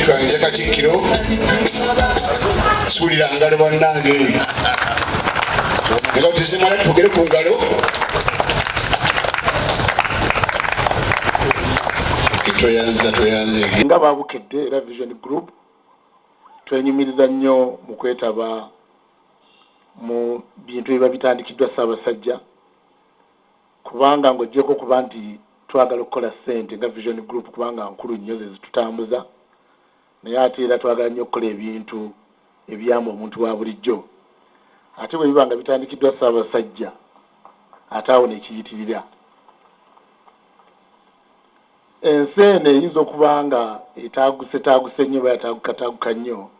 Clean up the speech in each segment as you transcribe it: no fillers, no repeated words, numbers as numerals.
twanze Katikkiro suulira ngalo bannange nga tuzimala tugere ku ngalo toyanze nga babukedde era Vision Group twenyumiriza nnyo mu kwetaba mu bintu ebiba bitandikiddwa Ssaabasajja kubanga ng'oggyeko kuba nti twagala okukola ssente nga Vision Group kubanga nkulu nnyo ze zitutambuza naye ate era twagala nnyo okukola ebintu ebiyamba omuntu wa bulijjo ate bwe biba nga bitandikiddwa Ssaabasajja ate awo nekiyitirira ensi eno eyinza okuba nga etaguse nnyo oba yatagukataguka nnyo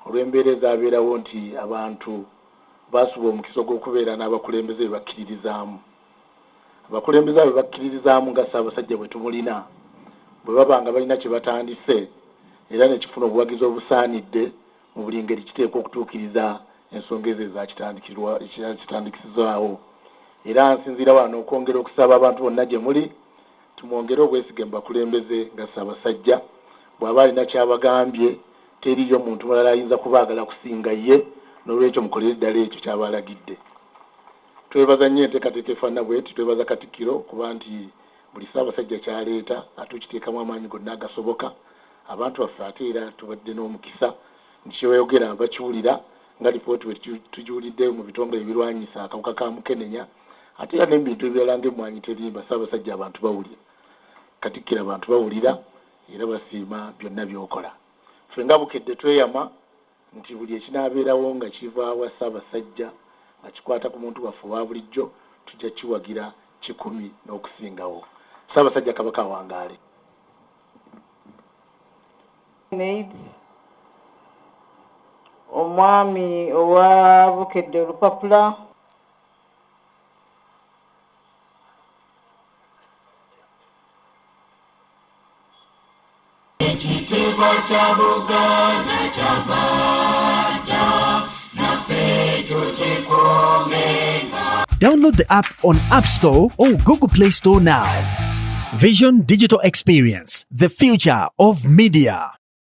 olw'embeera ezaabeerawo nti abantu basuba omukisa gw'okubeera n'abakulembeze be bakkiririzaamu. Abakulembeze be bakkiririzaamu nga Ssaabasajja bwe tumulina bwe baba nga balina kye batandise era ne kifuna obuwagizi obusaanidde mu buli ngeri kiteekwa okutuukiriza ensonga ezo ekitandikisizaawo. Era nsinziira wano okwongera okusaba abantu bonna gye muli tumwongere obwesige mu bakulembeze nga Ssaabasajja bw'aba alina kyabagambye teriyo muntu mulala ayinza kubaagala kusinga ye n'olwekyo mukolere ddala ekyo kyaba alagidde. Twebaza nnyo enteekateeka efaanana bweti, twebaza Katikkiro kuba nti buli Ssaabasajja kyaleeta atukiteekamu amaanyi gonna agasoboka. Abantu baffe ate era tubadde n'omukisa nti kyeyogera bakiwulira nga lipooti bwe tugiwulidde mu bitongole ebirwanyisa akawuka ka Mukenenya ate era n'ebintu ebirala ng'emmwanyi terimba Ssaabasajja abantu bawulira. Katikkiro abantu bawulira era basiima byonna by'okola. Ffe nga Bukedde tweyama nti buli ekinaabeerawo nga kiva wa Ssaabasajja nga kikwata ku muntu waffe owa bulijjo tujja kiwagira 10 n'okusingawo. Ssaabasajja Kabaka wangaale. Omwami owa Bukedde olupapula ekitiibwa kya Buganda kyavaaja naffe tukikuumenga. Download the app on App Store or Google Play Store now. Vision Digital Experience, the future of media.